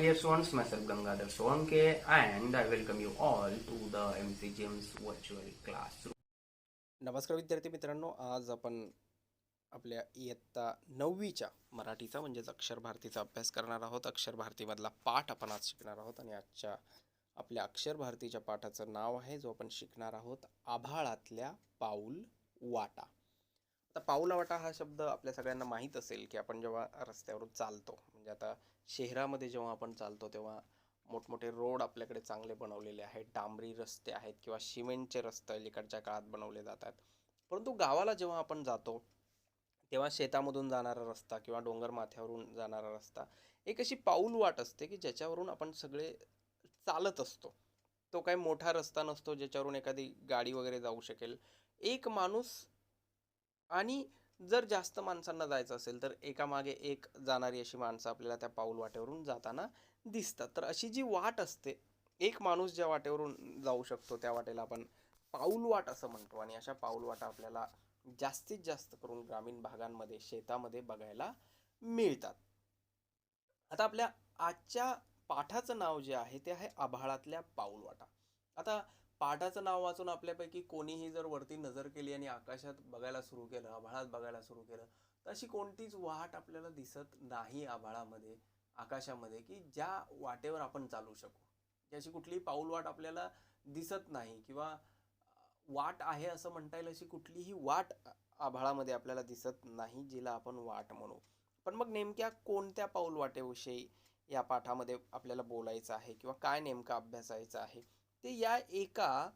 dear students, myself Gangadhar Solanke, and I welcome you all to the MCGM's virtual classroom. नमस्कार विद्यार्थी मित्रांनो, आज आपण आपल्या इयत्ता 9वीच्या मराठीचा म्हणजेच अक्षर भारतीचा अभ्यास करणार आहोत. अक्षर भारतीमधला पाठ आपण आज शिकणार आहोत आणि आजच्या आपल्या अक्षर भारतीच्या पाठाचं नाव आहे, जो आपण शिकणार आहोत, आभाळातल्या पाऊल वाटा. आता पाऊल वाटा हा शब्द आपल्या सगळ्यांना माहीत असेल की आपण जेव्हा रस्त्यावरून चालतो, म्हणजे आता शहरामध्ये जेव्हा आपण चालतो तेव्हा मोठमोठे रोड आपल्याकडे चांगले बनवलेले आहेत, डांबरी रस्ते आहेत किंवा सिमेंटचे रस्ते अलीकडच्या काळात बनवले जातात. परंतु गावाला जेव्हा आपण जातो तेव्हा शेतामधून जाणारा रस्ता किंवा डोंगर माथ्यावरून जाणारा रस्ता एक अशी पाऊल वाट असते की ज्याच्यावरून आपण सगळे चालत असतो. तो काही मोठा रस्ता नसतो ज्याच्यावरून एखादी गाडी वगैरे जाऊ शकेल. एक माणूस आणि जर जास्त माणसांना जायचं असेल तर एकामागे एक जाणारी अशी माणसं आपल्याला त्या पाऊल वाटेवरून जाताना दिसतात. तर अशी जी वाट असते, एक माणूस ज्या वाटेवरून जाऊ शकतो त्या वाटेला आपण पाऊल वाट असं म्हणतो. आणि अशा पाऊल वाटा आपल्याला जास्तीत जास्त करून ग्रामीण भागांमध्ये शेतामध्ये बघायला मिळतात. आता आपल्या आजच्या पाठाचं नाव जे आहे ते आहे आभाळातल्या पाऊल वाटा. आता पाठाचं नाव वाचून आपल्यापैकी कोणीही जर वरती नजर केली आणि आकाशात बघायला सुरू केलं, आभाळात बघायला सुरू केलं, तर अशी कोणतीच वाट आपल्याला दिसत नाही आभाळामध्ये, आकाशामध्ये, की ज्या वाटेवर आपण चालू शकू. अशी कुठलीही पाऊल वाट आपल्याला दिसत नाही किंवा वाट आहे असं म्हणता येईल अशी कुठलीही वाट आभाळामध्ये आपल्याला दिसत नाही जिला आपण वाट म्हणू. पण मग नेमक्या कोणत्या पाऊल वाटेविषयी या पाठामध्ये आपल्याला बोलायचं आहे किंवा काय नेमकं अभ्यासायचं आहे ते या एका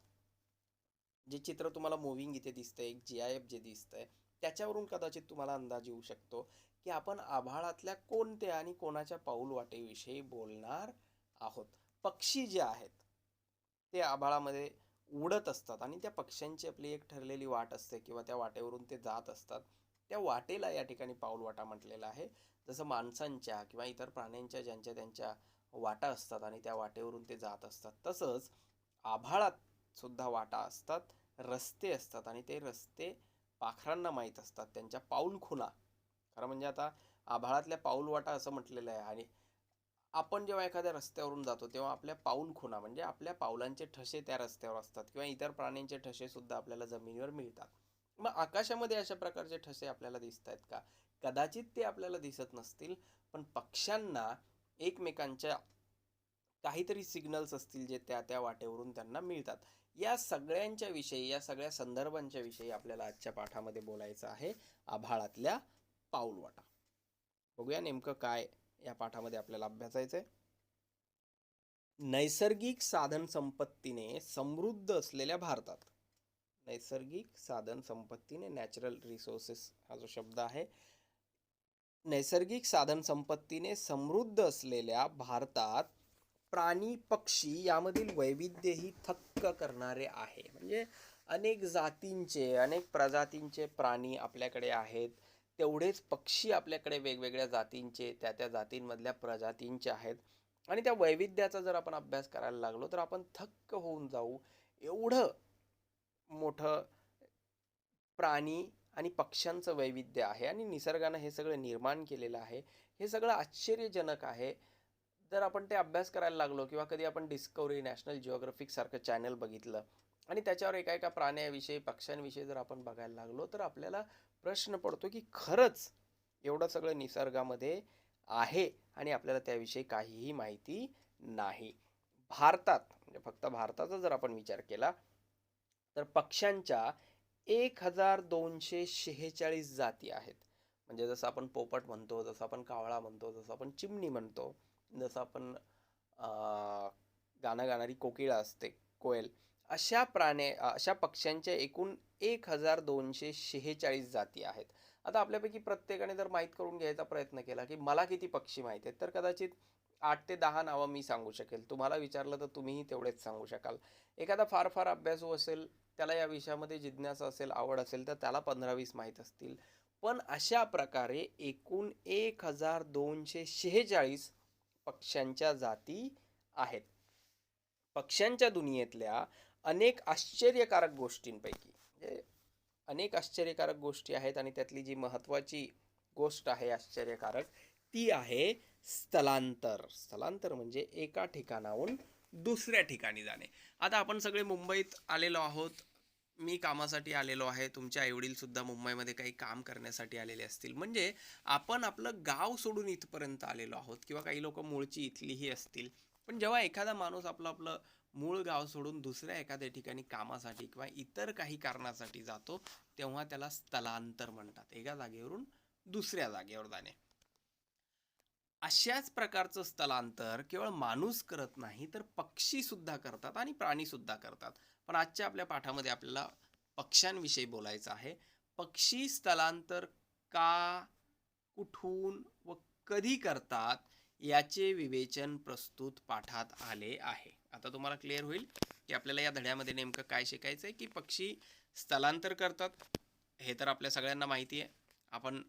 जे चित्र तुम्हाला मूव्हिंग इथे दिसतंय, एक GIF जे दिसतंय त्याच्यावरून कदाचित तुम्हाला अंदाज येऊ शकतो की आपण आभाळातल्या कोणत्या आणि कोणाच्या पाऊल वाटेविषयी बोलणार आहोत. पक्षी जे आहेत ते आभाळामध्ये उडत असतात आणि त्या पक्ष्यांची आपली एक ठरलेली वाट असते किंवा त्या वाटेवरून ते जात असतात. त्या वाटेला या ठिकाणी पाऊल वाटा म्हटलेला आहे. जसं माणसांच्या किंवा इतर प्राण्यांच्या ज्यांच्या त्यांच्या वाटा असतात आणि त्या वाटेवरून ते जात असतात, तसंच आभाळात सुद्धा वाटा असतात, रस्ते असतात आणि ते रस्ते पाखरांना माहीत असतात, त्यांच्या पाऊल खुणा. खरं म्हणजे आता आभाळातल्या पाऊल वाटा असं म्हटलेलं आहे. आणि आपण जेव्हा एखाद्या रस्त्यावरून जातो तेव्हा आपल्या पाऊल खुणा म्हणजे आपल्या पावलांचे ठसे त्या रस्त्यावर असतात किंवा इतर प्राण्यांचे ठसे सुद्धा आपल्याला जमिनीवर मिळतात. मग आकाशामध्ये अशा प्रकारचे ठसे आपल्याला दिसत आहेत का? कदाचित ते आपल्याला दिसत नसतील, पण पक्ष्यांना एकमेकांच्या काहीतरी सिग्नल्स असतील जे त्या त्या वाटेवरून त्यांना मिळतात. या सगळ्यांच्या विषयी, या सगळ्या संदर्भांच्या विषयी आपल्याला आजच्या पाठामध्ये बोलायचं आहे, आभाळातल्या पाऊलवाटा. बघूया नेमकं काय या पाठामध्ये आपल्याला अभ्यासायचं आहे. नैसर्गिक साधन संपत्तीने समृद्ध असलेल्या भारतात, नैसर्गिक साधन संपत्तीने, नॅचरल रिसोर्सेस हा जो शब्द आहे, नैसर्गिक साधन संपत्तीने समृद्ध असलेल्या भारतात प्राणी पक्षी यामधील वैविध्यही थक्क करणारे आहे. म्हणजे अनेक जातींचे, अनेक प्रजातींचे प्राणी आपल्याकडे आहेत, तेवढेच पक्षी आपल्याकडे वेगवेगळ्या जातींचे, त्या त्या जातींमधल्या प्रजातींचे आहेत. आणि त्या वैविध्याचा जर आपण अभ्यास करायला लागलो तर आपण थक्क होऊन जाऊ. एवढं मोठं प्राणी आणि पक्ष्यांचं वैविध्य आहे आणि निसर्गानं हे सगळं निर्माण केलेलं आहे. हे सगळं आश्चर्यजनक आहे. जर आपण ते अभ्यास करायला लागलो किंवा कधी आपण डिस्कवरी, नॅशनल जिओग्राफिक सारखं चॅनल बघितलं आणि त्याच्यावर एका एका प्राण्याविषयी, पक्ष्यांविषयी जर आपण बघायला लागलो तर आपल्याला प्रश्न पडतो की खरंच एवढं सगळं निसर्गामध्ये आहे आणि आपल्याला त्याविषयी काहीही माहिती नाही. भारतात, म्हणजे फक्त भारताचा जर आपण विचार केला तर पक्ष्यांच्या 1246 जाती आहेत. म्हणजे जसं आपण पोपट म्हणतो, जसं आपण कावळा म्हणतो, जसं आपण चिमणी म्हणतो, जसं आपण गाणं गाणारी कोकिळा असते, कोयल, अशा पक्ष्यांच्या एकूण 1246 जाती आहेत. आता आपल्यापैकी प्रत्येकाने जर माहीत करून घ्यायचा प्रयत्न केला की मला किती पक्षी माहीत आहेत, तर कदाचित 8 ते 10 नावं मी सांगू शकेल. तुम्हाला विचारलं तर तुम्हीही तेवढेच सांगू शकाल. एखादा फार फार अभ्यासू असेल, त्याला या विषयामध्ये जिज्ञासा असेल, आवड असेल, तर त्याला 15-20 माहीत असतील. पण अशा प्रकारे एकूण 1246 पक्ष्यांच्या जाती आहेत. पक्ष्यांच्या दुनियेतल्या अनेक आश्चर्यकारक गोष्टींपैकी, म्हणजे अनेक आश्चर्यकारक गोष्टी आहेत आणि त्यातली जी महत्त्वाची गोष्ट आहे आश्चर्यकारक, ती आहे स्थलांतर. स्थलांतर म्हणजे एका ठिकाणाहून दुसऱ्या ठिकाणी जाणे. आता आपण सगळे मुंबईत आलेलो आहोत. मी कामासाठी आलेलो आहे. तुमचे आईवडील सुद्धा मुंबईमध्ये काही काम करण्यासाठी आलेले असतील. म्हणजे आपण आपलं गाव सोडून इथपर्यंत आलेलो आहोत किंवा काही लोक मूळची इथलीही असतील. पण जेव्हा एखादा माणूस आपलं आपलं मूळ गाव सोडून दुसऱ्या एखाद्या ठिकाणी कामासाठी किंवा इतर काही कारणासाठी जातो, तेव्हा त्याला स्थलांतर म्हणतात. एका जागेवरून दुसऱ्या जागेवर जाणे. अशाच प्रकारचं स्थलांतर केवळ माणूस करत नाही, तर पक्षी सुद्धा करतात आणि प्राणी सुद्धा करतात. पण आजच्या आपल्या पाठामध्ये आपल्याला पक्ष्यांविषयी बोलायचं आहे. पक्षी स्थलांतर का, कुठून व कधी करतात याचे विवेचन प्रस्तुत पाठात आले आहे. आता तुम्हाला क्लिअर होईल की आपल्याला या धड्यामध्ये नेमकं काय शिकायचं आहे. की पक्षी स्थलांतर करतात हे तर आपल्या सगळ्यांना माहिती आहे. आपण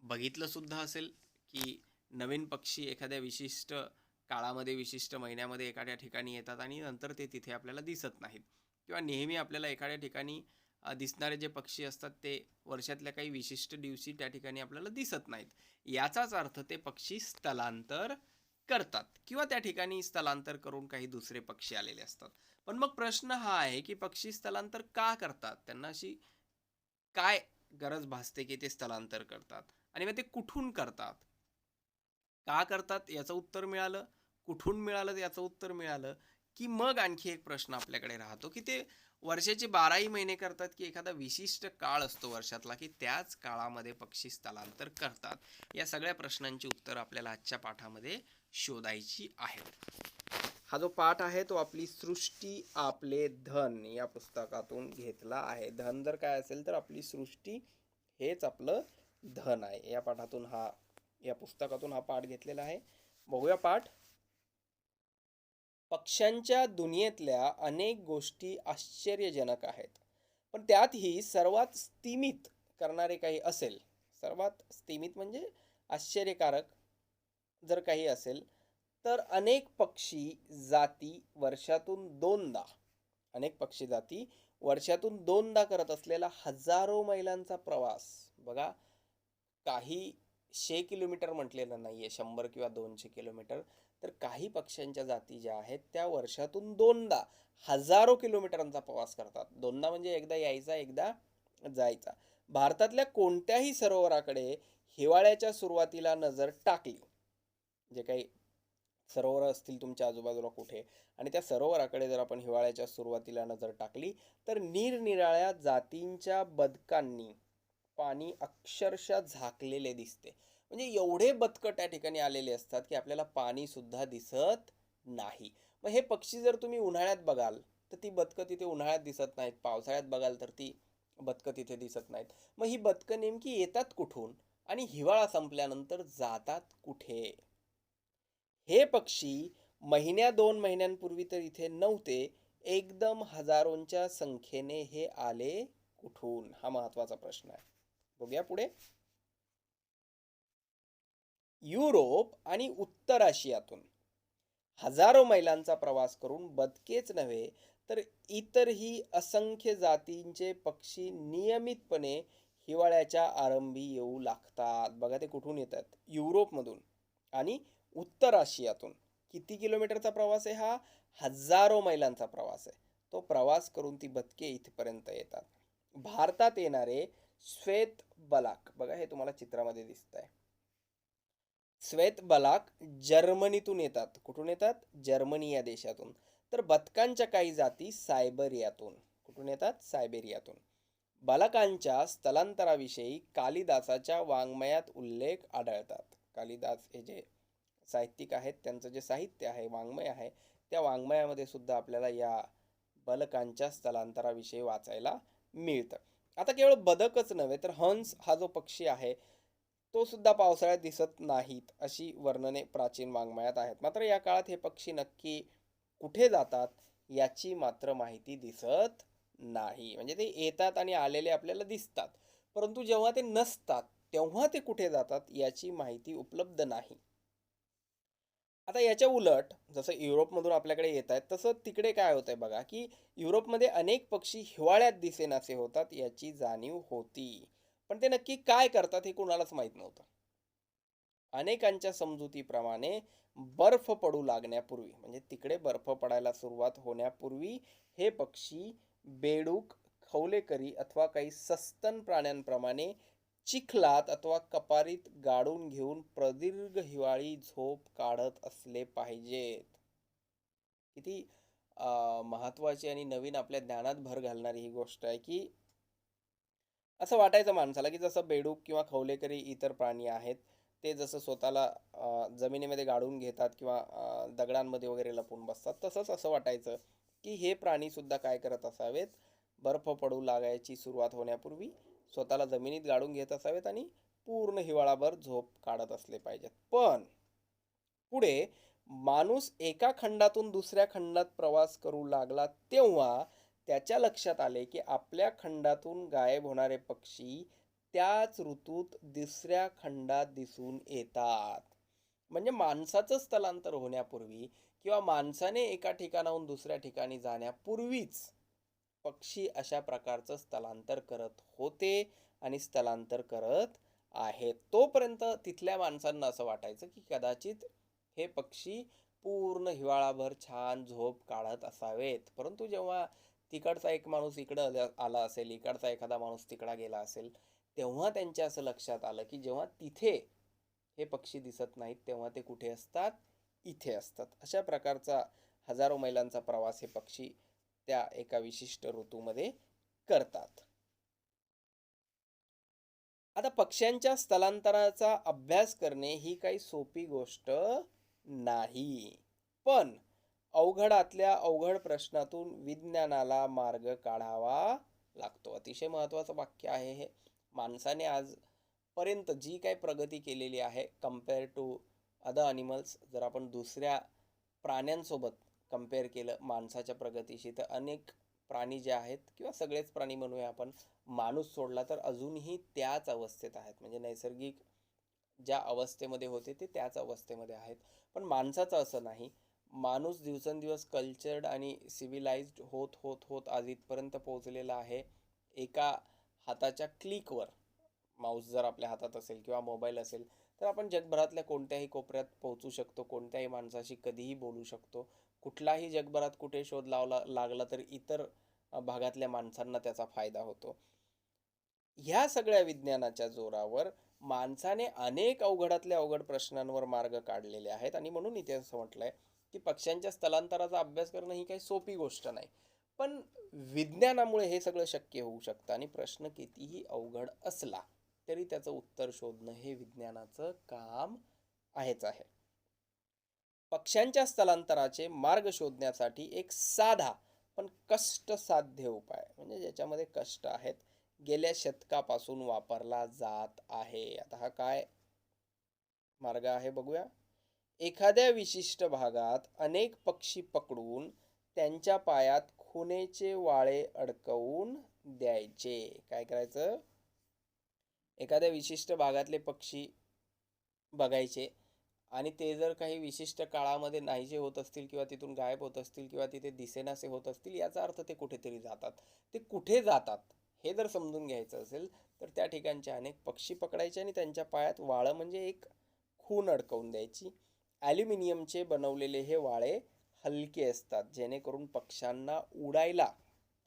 बघितलं सुद्धा असेल की नवीन पक्षी एखाद्या विशिष्ट काळामध्ये, विशिष्ट महिन्यामध्ये एखाद्या ठिकाणी येतात आणि नंतर ते तिथे आपल्याला दिसत नाहीत. किंवा नेहमी आपल्याला एखाद्या ठिकाणी दिसणारे जे पक्षी असतात ते वर्षातल्या काही विशिष्ट दिवशी त्या ठिकाणी आपल्याला दिसत नाहीत. याचाच अर्थ ते पक्षी स्थलांतर करतात किंवा त्या ठिकाणी स्थलांतर करून काही दुसरे पक्षी आलेले असतात. पण मग प्रश्न हा आहे की पक्षी स्थलांतर का करतात? त्यांना अशी काय गरज भासते की ते स्थलांतर करतात? आणि मग ते कुठून करतात? का करतात याचं उत्तर मिळालं, कुठून मिळालं याचं उत्तर मिळालं, की मग आणखी एक प्रश्न आपल्याकडे राहतो की ते वर्षाचे 12ही महिने करतात की एखादा विशिष्ट काळ असतो वर्षातला की त्याच काळामध्ये पक्षी स्थलांतर करतात. या सगळ्या प्रश्नांची उत्तर आपल्याला आजच्या पाठामध्ये शोधायची आहेत. हा जो पाठ आहे तो आपली सृष्टी आपले धन या पुस्तकातून घेतला आहे. धन जर काय असेल तर आपली सृष्टी हेच आपलं धन आहे. या पुस्तकातून हा पाठ घेतलेला आहे. बघूया पाठ. पक्ष्यांच्या दुनियेतल्या अनेक गोष्टी आश्चर्यजनक आहेत, पण त्यातही सर्वात स्तिमित करणारे काही असेल, सर्वात स्तिमित म्हणजे आश्चर्यकारक जर काही असेल, तर अनेक पक्षी जाती वर्षातून दोनदा करत असलेला हजारो मैलांचा प्रवास. बघा, काही 100 किलोमीटर म्हटलेलं नाहीये, 100 किंवा 200 किलोमीटर. तर काही पक्ष्यांच्या जाती ज्या आहेत त्या वर्षातून दोनदा हजारो किलोमीटरांचा प्रवास करतात. दोनदा म्हणजे एकदा यायचा, एकदा जायचा. भारतातल्या कोणत्याही सरोवराकडे हिवाळ्याच्या सुरुवातीला नजर टाकली, जे काही सरोवर असतील तुमच्या आजूबाजूला कुठे, आणि त्या सरोवराकडे जर आपण हिवाळ्याच्या सुरुवातीला नजर टाकली तर निरनिराळ्या जातींच्या बदकांनी पाणी अक्षरशः झाकलेले दिसते. म्हणजे एवढे बदकं त्या ठिकाणी आलेले असतात की आपल्याला पाणी सुद्धा दिसत नाही. मग हे पक्षी जर तुम्ही उन्हाळ्यात बघाल तर ती बदकं तिथे उन्हाळ्यात दिसत नाहीत, पावसाळ्यात बघाल तर ती बदकं तिथे दिसत नाहीत. मग ही बदकं नेमकी येतात कुठून आणि हिवाळा संपल्यानंतर जातात कुठे? हे पक्षी महिन्या 2 महिन्यांपूर्वी तर इथे नव्हते, एकदम हजारोंच्या संख्येने हे आले कुठून? हा महत्वाचा प्रश्न आहे. बघूया पुढे. युरोप आणि उत्तर आशियातून हजारो मैलांचा प्रवास करून बदकेच नव्हे तर इतरही असंख्य जातींचे पक्षी नियमितपणे हिवाळ्याच्या आरंभी येऊ लागतात. बघा ते कुठून येतात? युरोपमधून आणि उत्तर आशियातून. किती किलोमीटरचा प्रवास आहे हा? हजारो मैलांचा प्रवास आहे. तो प्रवास करून ती बदके इथपर्यंत येतात. भारतात येणारे श्वेत बलाक, बघा हे तुम्हाला चित्रामध्ये दिसत आहे, श्वेत बलाक जर्मनीतून येतात. कुठून येतात? जर्मनी या देशातून. तर बदकांच्या काही जाती सायबेरियातून. कुठून येतात? सायबेरियातून. बलाकांच्या स्थलांतराविषयी कालिदासाच्या वाङ्मयात उल्लेख आढळतात. कालिदास हे जे साहित्यिक आहेत त्यांचं जे साहित्य आहे, वाङ्मय आहे, त्या वाङ्मयामध्ये सुद्धा आपल्याला या बलकांच्या स्थलांतराविषयी वाचायला मिळतं. आता केवळ बदकच नव्हे तर हंस हा जो पक्षी आहे तो सुद्धा पावसाळ्यात दिसत नाहीत अशी वर्णने प्राचीन वाङ्मयात आहेत. मात्र या काळात हे पक्षी नक्की कुठे जातात याची मात्र माहिती दिसत नाही. म्हणजे ते येतात आणि आलेले आपल्याला दिसतात, परंतु जेव्हा ते नसतात तेव्हा ते कुठे जातात याची माहिती उपलब्ध नाही. आता याच्या उलट जसं युरोपमधून आपल्याकडे येत आहेत तसं तिकडे काय होतंय बघा, की युरोपमध्ये अनेक पक्षी हिवाळ्यात दिसेनासे होतात याची जाणीव होती, पण ते नक्की काय करतात हे कुणालाच माहित नव्हतं. अनेकांच्या समजुतीप्रमाणे बर्फ पडू लागण्यापूर्वी, म्हणजे तिकडे बर्फ पडायला सुरुवात होण्यापूर्वी हे पक्षी बेडूक, खवलेकरी अथवा काही सस्तन प्राण्यांप्रमाणे चिखलात अथवा कपारीत गाडून घेऊन प्रदीर्घ हिवाळी झोप काढत असले पाहिजेत. किती महत्वाची आणि नवीन आपल्या ज्ञानात भर घालणारी ही गोष्ट आहे, की असं वाटायचं माणसाला, की जसं बेडूक किंवा खवलेकरी इतर प्राणी आहेत, ते जसं स्वतःला जमिनीमध्ये गाडून घेतात किंवा दगडांमध्ये वगैरे लपून बसतात, तसंच असं वाटायचं, की हे प्राणी सुद्धा काय करत असावेत, बर्फ पडू लागायची सुरुवात होण्यापूर्वी स्वतःला जमिनीत गाडून घेत असावेत आणि पूर्ण हिवाळाभर झोप काढत असले पाहिजेत. पण पुढे माणूस एका खंडातून दुसऱ्या खंडात प्रवास करू लागला तेव्हा त्याच्या लक्षात आले, की आपल्या खंडातून गायब होणारे पक्षी त्याच ऋतूत दुसऱ्या खंडात दिसून येतात. म्हणजे माणसाचं स्थलांतर होण्यापूर्वी किंवा माणसाने एका ठिकाणाहून दुसऱ्या ठिकाणी जाण्यापूर्वीच पक्षी अशा प्रकारचं स्थलांतर करत होते आणि स्थलांतर करत आहेत. तोपर्यंत तिथल्या माणसांना असं वाटायचं, की कदाचित हे पक्षी पूर्ण हिवाळाभर छान झोप काढत असावेत. परंतु जेव्हा तिकडचा एक माणूस इकडं आला असेल, इकडचा एखादा माणूस तिकडा गेला असेल, तेव्हा त्यांच्या असं लक्षात आलं, की जेव्हा तिथे हे पक्षी दिसत नाहीत तेव्हा ते कुठे असतात, इथे असतात. अशा प्रकारचा हजारो मैलांचा प्रवास हे पक्षी त्या एका विशिष्ट ऋतूमध्ये करतात. आता पक्ष्यांच्या स्थलांतराचा अभ्यास करणे ही काही सोपी गोष्ट नाही, पण अवघडातल्या अवघड प्रश्नातून विज्ञानाला मार्ग काढावा लागतो. अतिशय महत्वाचं वाक्य आहे हे. माणसाने आजपर्यंत जी काही प्रगती केलेली आहे कम्पेअर टू अदर अॅनिमल्स, जर आपण दुसऱ्या प्राण्यांसोबत कम्पेअर केलं माणसाच्या प्रगतीशी, तर अनेक प्राणी जे आहेत किंवा सगळेच प्राणी म्हणूया आपण, माणूस सोडला तर अजूनही त्याच अवस्थेत आहेत. म्हणजे नैसर्गिक ज्या अवस्थेमध्ये होते ते त्याच अवस्थेमध्ये आहेत. पण माणसाचं असं नाही. माणूस दिवसेंदिवस कल्चर्ड आणि सिव्हिलाइज्ड होत होत होत आज इथपर्यंत पोहोचलेला आहे. एका हाताच्या क्लिकवर, माऊस जर आपल्या हातात असेल किंवा मोबाईल असेल, तर आपण जगभरातल्या कोणत्याही कोपऱ्यात पोहोचू शकतो, कोणत्याही माणसाशी कधीही बोलू शकतो. कुठलाही जगभरात कुठे शोध लागला तर इतर भागातल्या माणसांना त्याचा फायदा होतो. ह्या सगळ्या विज्ञानाच्या जोरावर माणसाने अनेक अवघडातल्या अवघड प्रश्नांवर मार्ग काढलेले आहेत आणि म्हणून इथे असं म्हटलंय, की पक्ष्यांच्या स्थलांतराचा अभ्यास करणं ही काही सोपी गोष्ट नाही. पण विज्ञानामुळे हे सगळं शक्य होऊ शकतं आणि प्रश्न कितीही अवघड असला तरी त्याचं उत्तर शोधणं हे विज्ञानाचं काम आहेच आहे. पक्ष्यांच्या स्थलांतराचे मार्ग शोधण्यासाठी एक साधा पण कष्टसाध्य उपाय, म्हणजे ज्याच्यामध्ये कष्ट आहेत, गेल्या शतकापासून वापरला जात आहे. आता हा काय मार्ग आहे बघूया. एखाद्या विशिष्ट भागात अनेक पक्षी पकडून त्यांच्या पायात खुनेचे वाळे अडकवून द्यायचे. काय करायचं? एखाद्या विशिष्ट भागातले पक्षी बघायचे आणि ते जर काही विशिष्ट काळामध्ये नाहीसे होत असतील किंवा तिथून गायब होत असतील किंवा तिथे दिसेनासे होत असतील, याचा अर्थ ते कुठेतरी जातात. ते कुठे जातात हे जर समजून घ्यायचं असेल तर त्या ठिकाणचे अनेक पक्षी पकडायचे आणि त्यांच्या पायात वाळं म्हणजे एक खून अडकवून द्यायची. ॲल्युमिनियमचे बनवलेले हे वाळे हलके असतात, जेणेकरून पक्ष्यांना उडायला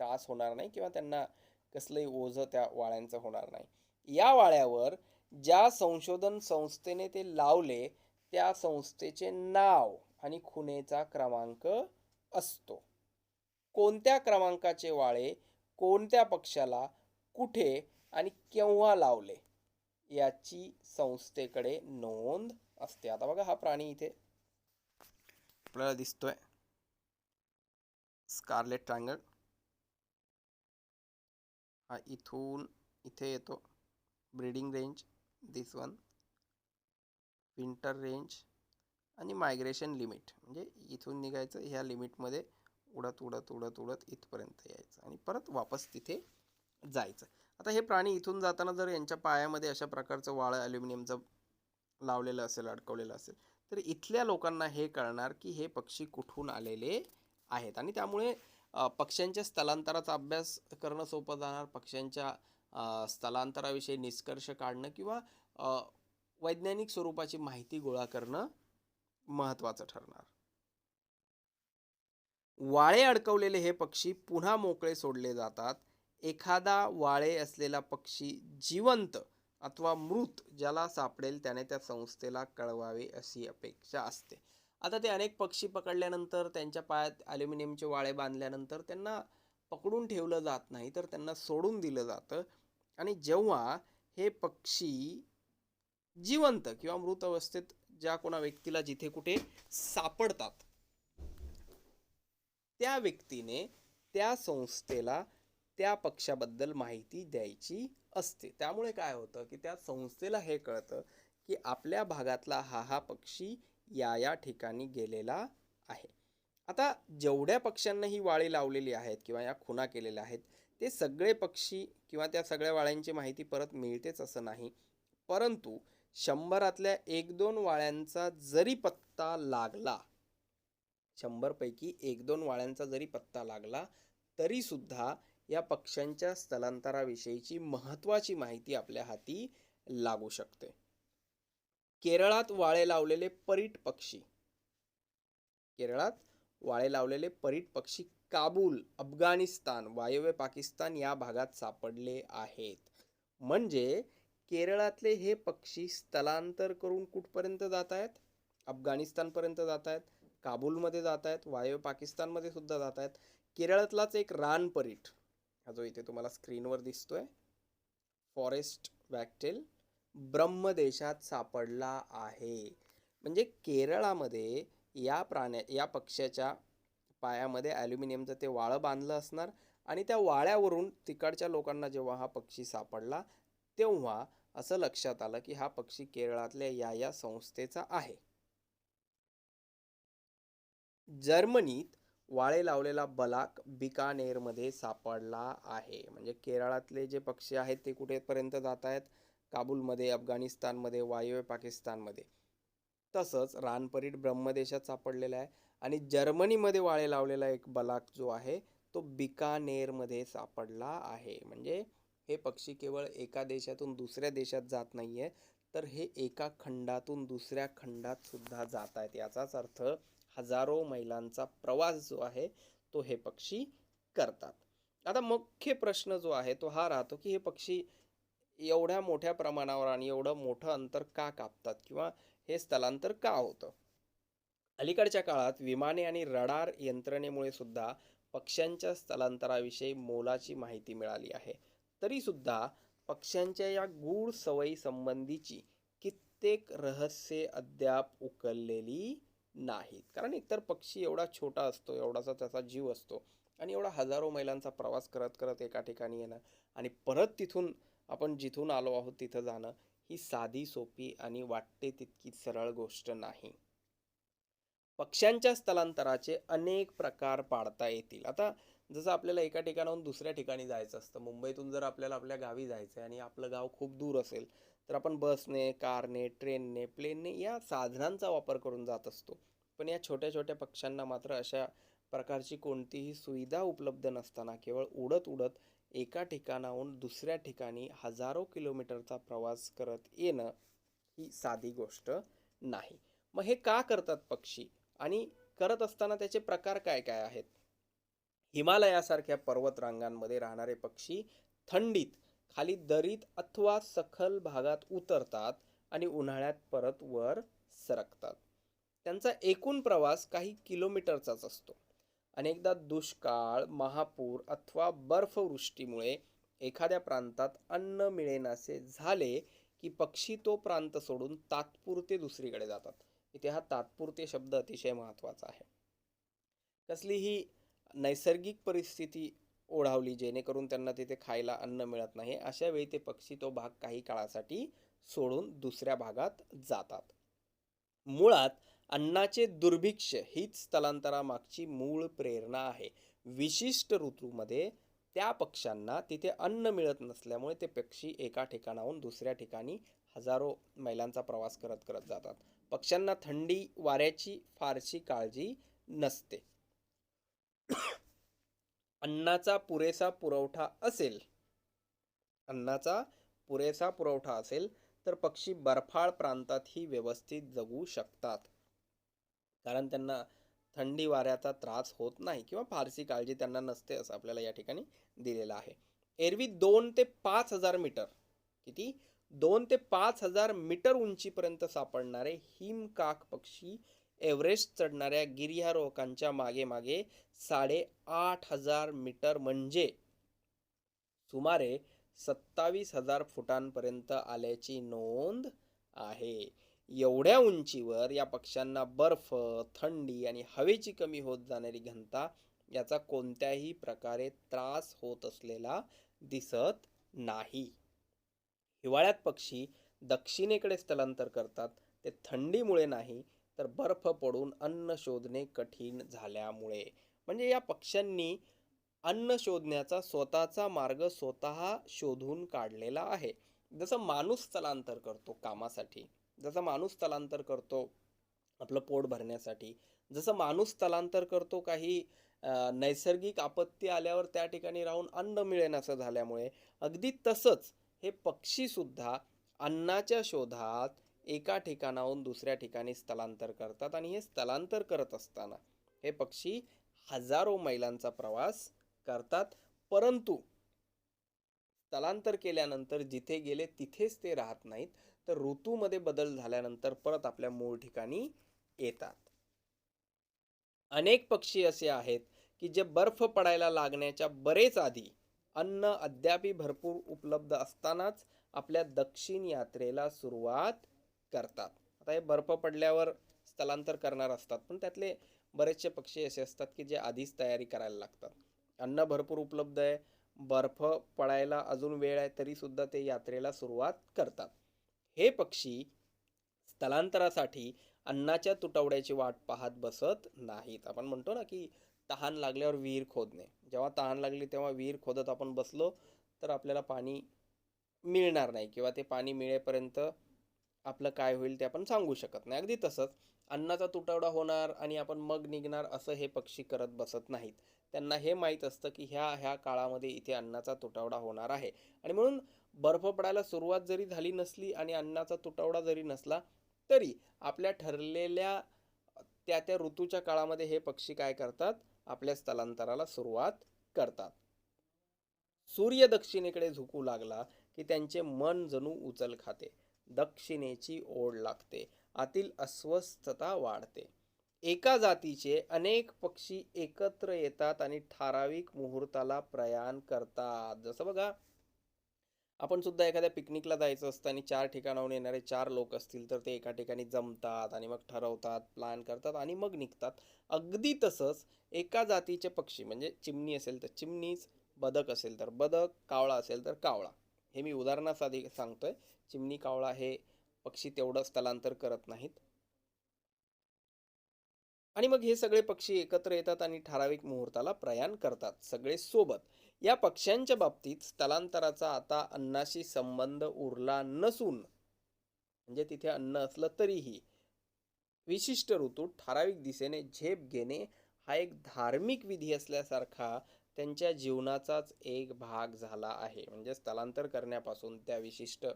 त्रास होणार नाही किंवा त्यांना कसलंही ओझं त्या वाळ्यांचं होणार नाही. या वाळ्यावर ज्या संशोधन संस्थेने ते लावले त्या संस्थेचे नाव आणि खुनेचा क्रमांक असतो. कोणत्या क्रमांकाचे वाळे कोणत्या पक्षाला कुठे आणि केव्हा लावले याची संस्थेकडे नोंद असते. आता बघा, हा प्राणी इथे आपल्याला दिसतोय, स्कारलेट ट्रायंगल. हा इथून इथे येतो. ब्रीडिंग रेंज दिस वन, विंटर रेंज आणि मायग्रेशन लिमिट, म्हणजे इथून निघायचं, ह्या लिमिटमध्ये उडत उडत उडत उडत इथपर्यंत यायचं आणि परत वापस तिथे जायचं. आता हे प्राणी इथून जाताना जर यांच्या पायामध्ये अशा प्रकारचं वाळं ॲल्युमिनियमचं लावलेलं असेल, अडकवलेलं असेल, तर इथल्या लोकांना हे कळणार की हे पक्षी कुठून आलेले आहेत आणि त्यामुळे पक्ष्यांच्या स्थलांतराचा अभ्यास करणं सोपं जाणार. पक्ष्यांच्या स्थलांतराविषयी निष्कर्ष काढणं किंवा वैज्ञानिक स्वरूपाची माहिती गोळा करणं महत्त्वाचं ठरणार. वाळे अडकवलेले हे पक्षी पुन्हा मोकळे सोडले जातात. एखादा वाळे असलेला पक्षी जिवंत अथवा मृत ज्याला सापडेल त्याने त्या संस्थेला कळवावे अशी अपेक्षा असते. आता ते अनेक पक्षी पकडल्यानंतर त्यांच्या पायात ॲल्युमिनियमचे वाळे बांधल्यानंतर त्यांना पकडून ठेवलं जात नाही, तर त्यांना सोडून दिलं जातं. आणि जेव्हा हे पक्षी जिवंत किंवा मृत अवस्थेत ज्या कोणा व्यक्तीला जिथे कुठे सापडतात, त्या व्यक्तीने त्या संस्थेला त्या पक्षाबद्दल माहिती द्यायची असते. त्यामुळे काय होतं की त्या संस्थेला हे कळतं की आपल्या भागातला हा पक्षी या ठिकाणी गेलेला आहे. आता जेवढ्या पक्ष्यांना ही वाळी लावलेली आहेत किंवा या खुणा केलेल्या आहेत, ते सगळे पक्षी किंवा त्या सगळ्या वाळ्यांची माहिती परत मिळतेच असं नाही. परंतु 100 1-2 वाळ्यांचा जरी पत्ता लागला, 100 पैकी 1-2 वाळ्यांचा जरी पत्ता लागला, तरी सुद्धा या पक्ष्यांच्या स्थलांतराविषयीची महत्त्वाची माहिती आपल्या हाती लागू शकते. केरळात वाळे लावलेले परीट पक्षी, केरळात वाळे लावलेले परीट पक्षी काबूल, अफगाणिस्तान, वायव्य पाकिस्तान या भागात सापडले आहेत. म्हणजे केरळातले हे पक्षी स्थलांतर करून कुठपर्यंत जात आहेत? अफगाणिस्तानपर्यंत जात आहेत, काबूलमध्ये जात आहेत, वायव्य पाकिस्तानमध्ये सुद्धा जात आहेत. केरळातलाच एक रानपरीट, हा जो इथे तुम्हाला स्क्रीनवर दिसतोय, फॉरेस्ट वॅक्टेल, ब्रह्मदेशात सापडला आहे. म्हणजे केरळामध्ये या पक्ष्याच्या पायामध्ये ॲल्युमिनियमचं ते वाळं बांधलं असणार आणि त्या वाळ्यावरून तिकडच्या लोकांना जेव्हा हा पक्षी सापडला तेव्हा असं लक्षात आलं की हा पक्षी केरळातल्या या संस्थेचा आहे. जर्मनीत वाळे लावलेला बलाक बिकानेरमध्ये सापडला आहे. म्हणजे केरळातले जे पक्षी आहेत ते कुठेपर्यंत जात आहेत? काबूलमध्ये, अफगाणिस्तानमध्ये, वायव्य पाकिस्तानमध्ये. तसंच रानपरीट ब्रह्मदेशात सापडलेला आहे आणि जर्मनीमध्ये वाळे लावलेला एक बलाक जो आहे तो बिकानेरमध्ये सापडला आहे. म्हणजे हे पक्षी केवळ एका देशातून दुसऱ्या देशात जात नाहीये, तर हे एका खंडातून दुसऱ्या खंडात सुद्धा जात आहेत. याचाच अर्थ हजारो मैलांचा प्रवास जो आहे तो हे पक्षी करतात. आता मुख्य प्रश्न जो आहे तो हा राहतो की हे पक्षी एवढ्या मोठ्या प्रमाणावर आणि एवढं मोठं अंतर का कापतात किंवा हे स्थलांतर का होतं? अलीकडच्या काळात विमाने आणि रडार यंत्रणेमुळे सुद्धा पक्ष्यांच्या स्थलांतराविषयी मोलाची माहिती मिळाली आहे. तरी सुद्धा पक्ष्यांच्या या गूढ सवयी संबंधीची कित्येक रहस्ये अद्याप उकललेली नाहीत. कारण एकतर पक्षी एवढा छोटा असतो, एवढासा त्याचा जीव असतो आणि एवढा हजारो मैलांचा प्रवास करत करत एका ठिकाणी येणं आणि परत तिथून आपण जिथून आलो आहोत तिथं जाणं ही साधी सोपी आणि वाटते तितकी सरळ गोष्ट नाही. पक्ष्यांच्या स्थलांतराचे अनेक प्रकार पाडता येतील. आता जसं आपल्याला एका ठिकाणाहून दुसऱ्या ठिकाणी जायचं असतं, मुंबईतून जर आपल्याला आपल्या गावी जायचं आहे आणि आपलं गाव खूप दूर असेल तर आपण बसने, कारने, ट्रेनने, प्लेनने या साधनांचा वापर करून जात असतो. पण या छोट्या छोट्या पक्ष्यांना मात्र अशा प्रकारची कोणतीही सुविधा उपलब्ध नसताना केवळ उडत उडत एका ठिकाणाहून दुसऱ्या ठिकाणी हजारो किलोमीटरचा प्रवास करत येणं ही साधी गोष्ट नाही. मग हे का करतात पक्षी आणि करत असताना त्याचे प्रकार काय काय आहेत? हिमालयासारख्या पर्वतरांगांमध्ये राहणारे पक्षी थंडीत खाली दरीत अथवा सखल भागात उतरतात आणि उन्हाळ्यात परत वर सरकतात. त्यांचा एकूण प्रवास काही किलोमीटरचाच असतो. अनेकदा दुष्काळ, महापूर अथवा बर्फवृष्टीमुळे एखाद्या प्रांतात अन्न मिळेनासे झाले की पक्षी तो प्रांत सोडून तात्पुरते दुसरीकडे जातात. इथे हा तात्पुरते शब्द अतिशय महत्त्वाचा आहे. कसलीही नैसर्गिक परिस्थिती ओढावली जेणेकरून त्यांना तिथे खायला अन्न मिळत नाही, अशा वेळी ते पक्षी तो भाग काही काळासाठी सोडून दुसऱ्या भागात जातात. मुळात अन्नाचे दुर्भिक्ष्य हीच स्थलांतरामागची मूळ प्रेरणा आहे. विशिष्ट ऋतूमध्ये त्या पक्ष्यांना तिथे अन्न मिळत नसल्यामुळे ते पक्षी एका ठिकाणाहून दुसऱ्या ठिकाणी हजारो मैलांचा प्रवास करत करत जातात. पक्ष्यांना थंडी वाऱ्याची फारशी काळजी नसते. अन्नाचा पुरेसा पुरवठा असेल तर पक्षी बर्फाळ प्रांतातही व्यवस्थित जगू शकतात, कारण त्यांना थंडी वाऱ्याचा त्रास होत नाही किंवा फारशी काळजी त्यांना नसते असं आपल्याला या ठिकाणी दिलेलं आहे. एरवी 2 ते 5 हजार मीटर, किती, 2 ते 5 हजार मीटर उंचीपर्यंत सापडणारे हिमकाक पक्षी एव्हरेस्ट चढणाऱ्या गिर्यारोहकांच्या मागे मागे 8,500 मीटर म्हणजे सुमारे 27,000 फुटांपर्यंत आल्याची नोंद आहे. एवढ्या उंचीवर या पक्ष्यांना बर्फ, थंडी आणि हवेची कमी होत जाणारी घनता याचा कोणत्याही प्रकारे त्रास होत असलेला दिसत नाही. हिवाळ्यात पक्षी दक्षिणेकडे स्थलांतर करतात, ते थंडीमुळे नाही तर बर्फ पडून अन्न शोधणे कठीण झाल्यामुळे. म्हणजे या पक्ष्यांनी अन्न शोधण्याचा स्वतःचा मार्ग स्वतः शोधून काढलेला आहे. जसं माणूस स्थलांतर करतो कामासाठी, जसं माणूस स्थलांतर करतो आपलं पोट भरण्यासाठी, जसं माणूस स्थलांतर करतो काही नैसर्गिक आपत्ती आल्यावर त्या ठिकाणी राहून अन्न मिळेनासं झाल्यामुळे, अगदी तसंच हे पक्षीसुद्धा अन्नाच्या शोधात एका ठिकाणाहून दुसऱ्या ठिकाणी स्थलांतर करतात. आणि हे स्थलांतर करत असताना हे पक्षी हजारो मैलांचा प्रवास करतात, परंतु स्थलांतर केल्यानंतर जिथे गेले तिथेच ते राहत नाहीत, तर ऋतूमध्ये बदल झाल्यानंतर परत आपल्या मूळ ठिकाणी येतात. अनेक पक्षी असे आहेत की जे बर्फ पडायला लागण्याच्या बरेच आधी अन्न अद्यापी भरपूर उपलब्ध असतानाच आपल्या दक्षिण यात्रेला सुरुवात करतात. आता हे बर्फ पडल्यावर स्थलांतर करणार असतात, पण त्यातले बरेचसे पक्षी असे असतात की जे आधीच तयारी करायला लागतात. अन्न भरपूर उपलब्ध आहे, बर्फ पडायला अजून वेळ आहे, तरी सुद्धा ते यात्रेला सुरुवात करतात. हे पक्षी स्थलांतरासाठी अन्नाच्या तुटवड्याची वाट पाहत बसत नाहीत. आपण म्हणतो ना की तहान लागल्यावर विहीर खोदणे. जेव्हा तहान लागली तेव्हा विहीर खोदत आपण बसलो तर आपल्याला पाणी मिळणार नाही किंवा ते पाणी मिळेपर्यंत आपलं काय होईल ते आपण सांगू शकत नाही. अगदी तसंच अन्नाचा तुटवडा होणार आणि आपण मग निघणार असं हे पक्षी करत बसत नाहीत. त्यांना हे माहीत असतं की ह्या काळामध्ये इथे अन्नाचा तुटवडा होणार आहे, आणि म्हणून बर्फ पडायला सुरुवात जरी झाली नसली आणि अन्नाचा तुटवडा जरी नसला तरी आपल्या ठरलेल्या त्या त्या ऋतूच्या काळामध्ये हे पक्षी काय करतात, आपल्या स्थलांतराला सुरुवात करतात. सूर्य दक्षिणेकडे झुकू लागला की त्यांचे मन जणू उचल खाते, दक्षिणेची ओढ लागते, आतील अस्वस्थता वाढते. एका जातीचे अनेक पक्षी एकत्र येतात आणि ठराविक मुहूर्ताला प्रयाण करतात. जसं बघा, आपण सुद्धा एखाद्या पिकनिकला जायचं असतं आणि 4 ठिकाणाहून येणारे 4 लोक असतील तर ते एका ठिकाणी जमतात आणि मग ठरवतात, प्लॅन करतात आणि मग निघतात. अगदी तसंच एका जातीचे पक्षी, म्हणजे चिमणी असेल तर चिमणीच, बदक असेल तर बदक, कावळा असेल तर कावळा, हे मी उदाहरणासाठी सांगतोय. चिमणी, कावळा हे पक्षी तेवढं स्थलांतर करत नाहीत. आणि मग हे सगळे पक्षी एकत्र येतात आणि ठराविक मुहूर्ताला प्रयाण करतात, सगळे सोबत. या पक्ष्यांच्या बाबतीत स्थलांतराचा आता अन्नाशी संबंध उरला नसून, म्हणजे तिथे अन्न असलं तरीही विशिष्ट ऋतूत ठराविक दिशेने झेप घेणे हा एक धार्मिक विधी असल्यासारखा त्यांच्या जीवनाचाच एक भाग झाला आहे. म्हणजे स्थलांतर करण्यापासून त्या विशिष्ट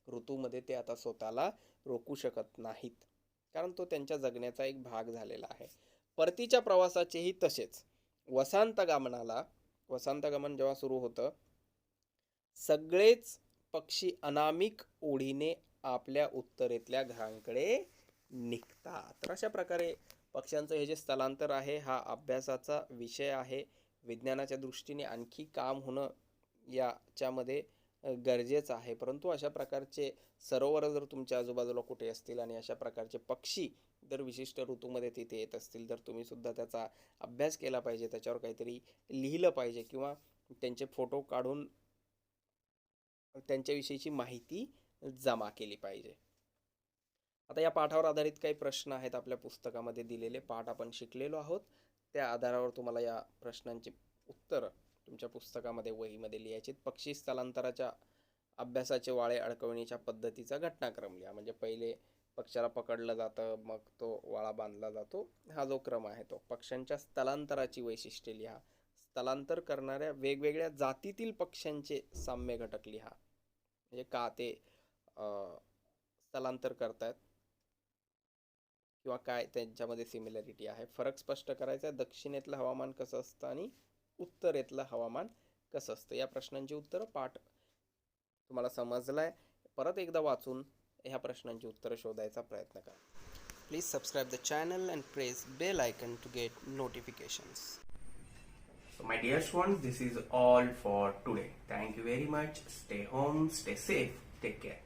ऋतूमध्ये ते आता स्वतःला रोखू शकत नाहीत, कारण तो त्यांच्या जगण्याचा एक भाग झालेला आहे. परतीच्या प्रवासाचेही तसेच. वसंतगमन जेव्हा सुरू होतं, सगळेच पक्षी अनामिक ओढीने आपल्या उत्तरेतल्या घरांकडे निघतात. तर अशा प्रकारे पक्ष्यांचं हे जे स्थलांतर आहे हा अभ्यासाचा विषय आहे. विज्ञानाच्या दृष्टीने आणखी काम होणं याच्यामध्ये गरजेचं आहे, परंतु अशा प्रकारचे सरोवर जर तुमच्या आजूबाजूला कुठे असतील आणि अशा प्रकारचे पक्षी जर विशिष्ट ऋतूमध्ये तिथे येत असतील तर तुम्ही सुद्धा त्याचा अभ्यास केला पाहिजे, त्याच्यावर काहीतरी लिहिलं पाहिजे किंवा त्यांचे फोटो काढून त्यांच्याविषयीची माहिती जमा केली पाहिजे. आता या पाठावर आधारित काही प्रश्न आहेत आपल्या पुस्तकामध्ये दिलेले. पाठ आपण शिकलेलो आहोत, त्या आधारावर तुम्हाला या प्रश्नांची उत्तरं तुमच्या पुस्तकामध्ये वहीमध्ये लिहायची. पक्षी स्थलांतराच्या अभ्यासाचे वाळे अडकवण्याच्या पद्धतीचा घटनाक्रम लिहा. म्हणजे पहिले पक्ष्याला पकडलं जातं, मग तो वाळा बांधला जातो, हा जो क्रम आहे तो. पक्ष्यांच्या स्थलांतराची वैशिष्ट्ये लिहा. स्थलांतर करणाऱ्या वेगवेगळ्या जातीतील पक्ष्यांचे साम्य घटक लिहा. म्हणजे का ते स्थलांतर करतायत किंवा काय त्यांच्यामध्ये सिमिलॅरिटी आहे, फरक स्पष्ट करायचा आहे. दक्षिणेतलं हवामान कसं असतं आणि उत्तरेतलं हवामान कसं असतं, या प्रश्नांची उत्तरं पाठ तुम्हाला समजलाय. परत एकदा वाचून ह्या प्रश्नांची उत्तरं शोधायचा प्रयत्न करा. Please subscribe the channel and press bell icon to get notifications. So my dear students, this is all for today. Thank you very much. Stay home, stay safe, take care.